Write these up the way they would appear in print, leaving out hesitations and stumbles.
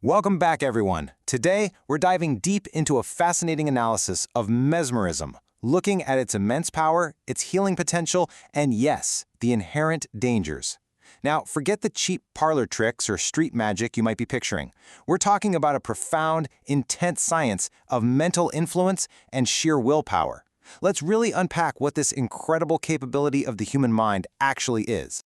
Welcome back, everyone. Today, we're diving deep into a fascinating analysis of mesmerism, looking at its immense power, its healing potential, and yes, the inherent dangers. Now, forget the cheap parlor tricks or street magic you might be picturing. We're talking about a profound, intense science of mental influence and sheer willpower. Let's really unpack what this incredible capability of the human mind actually is.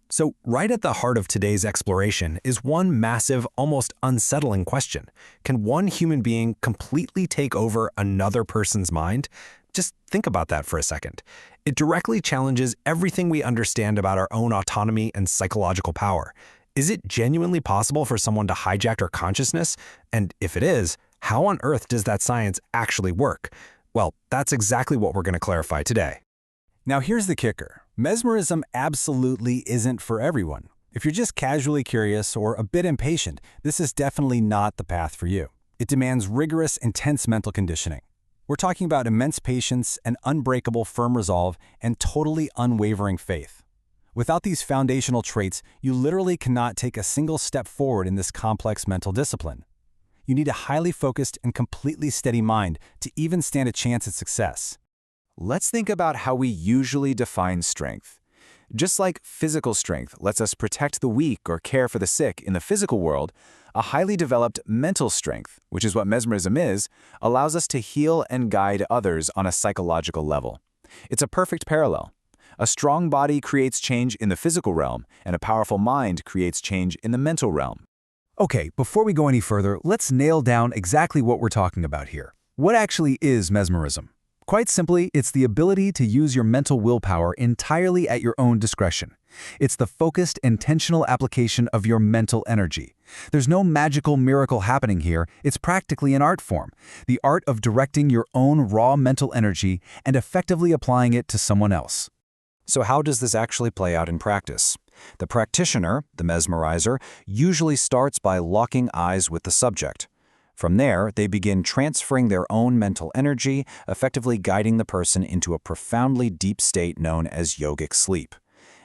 So, right at the heart of today's exploration is one massive, almost unsettling question. Can one human being completely take over another person's mind? Just think about that for a second. It directly challenges everything we understand about our own autonomy and psychological power. Is it genuinely possible for someone to hijack our consciousness? And if it is, how on earth does that science actually work? Well, that's exactly what we're going to clarify today. Now here's the kicker. Mesmerism absolutely isn't for everyone. If you're just casually curious or a bit impatient, this is definitely not the path for you. It demands rigorous, intense mental conditioning. We're talking about immense patience, an unbreakable, firm resolve, and totally unwavering faith. Without these foundational traits, you literally cannot take a single step forward in this complex mental discipline. You need a highly focused and completely steady mind to even stand a chance at success. Let's think about how we usually define strength. Just like physical strength lets us protect the weak or care for the sick in the physical world, a highly developed mental strength, which is what mesmerism is, allows us to heal and guide others on a psychological level. It's a perfect parallel. A strong body creates change in the physical realm, and a powerful mind creates change in the mental realm. Okay, before we go any further, let's nail down exactly what we're talking about here. What actually is mesmerism? Quite simply, it's the ability to use your mental willpower entirely at your own discretion. It's the focused, intentional application of your mental energy. There's no magical miracle happening here. It's practically an art form, the art of directing your own raw mental energy and effectively applying it to someone else. So how does this actually play out in practice? The practitioner, the mesmerizer, usually starts by locking eyes with the subject. From there, they begin transferring their own mental energy, effectively guiding the person into a profoundly deep state known as yogic sleep.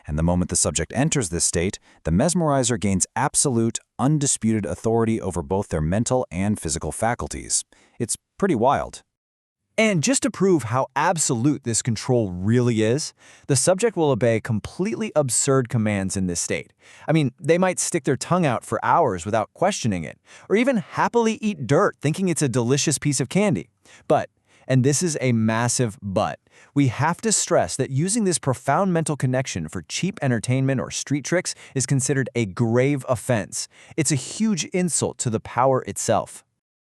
And the moment the subject enters this state, the mesmerizer gains absolute, undisputed authority over both their mental and physical faculties. It's pretty wild. And just to prove how absolute this control really is, the subject will obey completely absurd commands in this state. I mean, they might stick their tongue out for hours without questioning it, or even happily eat dirt thinking it's a delicious piece of candy. But, and this is a massive but, we have to stress that using this profound mental connection for cheap entertainment or street tricks is considered a grave offense. It's a huge insult to the power itself.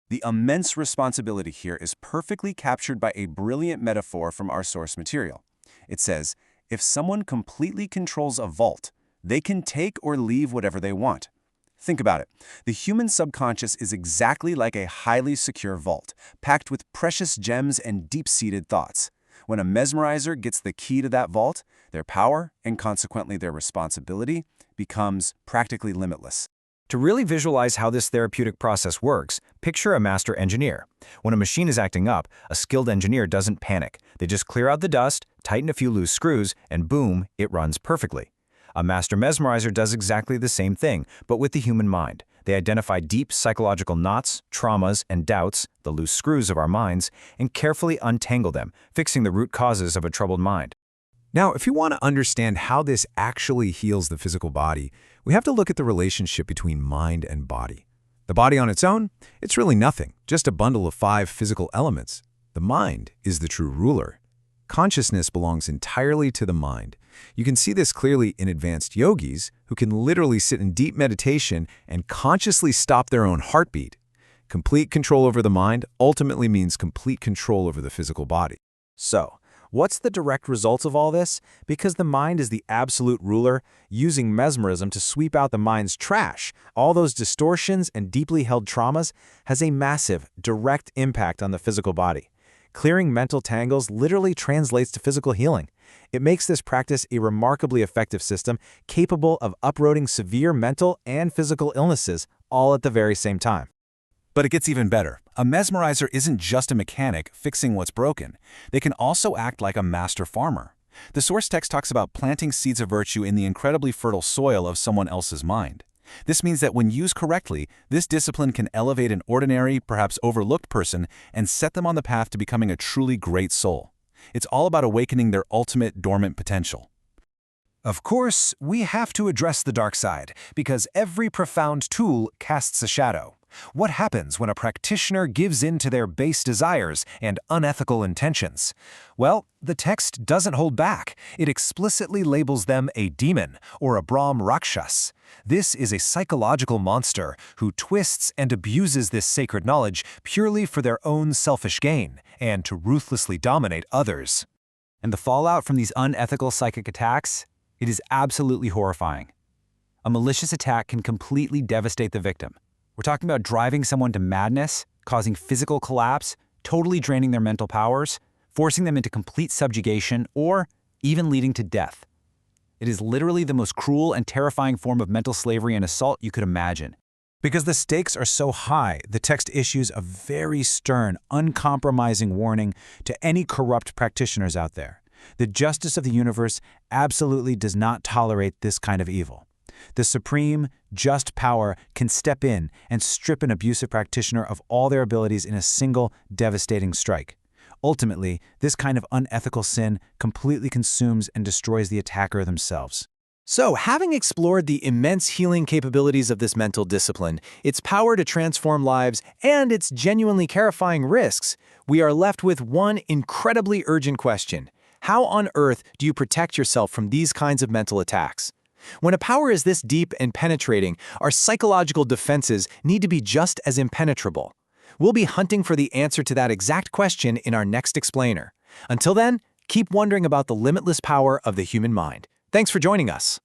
The immense responsibility here is perfectly captured by a brilliant metaphor from our source material. It says, if someone completely controls a vault, they can take or leave whatever they want. Think about it. The human subconscious is exactly like a highly secure vault, packed with precious gems and deep-seated thoughts. When a mesmerizer gets the key to that vault, their power, and consequently their responsibility, becomes practically limitless. To really visualize how this therapeutic process works, picture a master engineer. When a machine is acting up, a skilled engineer doesn't panic. They just clear out the dust, tighten a few loose screws, and boom, it runs perfectly. A master mesmerizer does exactly the same thing, but with the human mind. They identify deep psychological knots, traumas, and doubts, the loose screws of our minds, and carefully untangle them, fixing the root causes of a troubled mind. Now, if you want to understand how this actually heals the physical body, we have to look at the relationship between mind and body. The body on its own, it's really nothing, just a bundle of 5 physical elements. The mind is the true ruler. Consciousness belongs entirely to the mind. You can see this clearly in advanced yogis who can literally sit in deep meditation and consciously stop their own heartbeat. Complete control over the mind ultimately means complete control over the physical body. So, what's the direct result of all this? Because the mind is the absolute ruler, using mesmerism to sweep out the mind's trash, all those distortions and deeply held traumas, has a massive, direct impact on the physical body. Clearing mental tangles literally translates to physical healing. It makes this practice a remarkably effective system capable of uprooting severe mental and physical illnesses all at the very same time. But it gets even better. A mesmerizer isn't just a mechanic fixing what's broken. They can also act like a master farmer. The source text talks about planting seeds of virtue in the incredibly fertile soil of someone else's mind. This means that when used correctly, this discipline can elevate an ordinary, perhaps overlooked person and set them on the path to becoming a truly great soul. It's all about awakening their ultimate dormant potential. Of course, we have to address the dark side, because every profound tool casts a shadow. What happens when a practitioner gives in to their base desires and unethical intentions? Well, the text doesn't hold back. It explicitly labels them a demon or a Brahm Rakshas. This is a psychological monster who twists and abuses this sacred knowledge purely for their own selfish gain and to ruthlessly dominate others. And the fallout from these unethical psychic attacks? It is absolutely horrifying. A malicious attack can completely devastate the victim. We're talking about driving someone to madness, causing physical collapse, totally draining their mental powers, forcing them into complete subjugation, or even leading to death. It is literally the most cruel and terrifying form of mental slavery and assault you could imagine. Because the stakes are so high, the text issues a very stern, uncompromising warning to any corrupt practitioners out there. The justice of the universe absolutely does not tolerate this kind of evil. The supreme, just power can step in and strip an abusive practitioner of all their abilities in a single, devastating strike. Ultimately, this kind of unethical sin completely consumes and destroys the attacker themselves. So, having explored the immense healing capabilities of this mental discipline, its power to transform lives, and its genuinely terrifying risks, we are left with one incredibly urgent question. How on earth do you protect yourself from these kinds of mental attacks? When a power is this deep and penetrating, our psychological defenses need to be just as impenetrable. We'll be hunting for the answer to that exact question in our next explainer. Until then, keep wondering about the limitless power of the human mind. Thanks for joining us.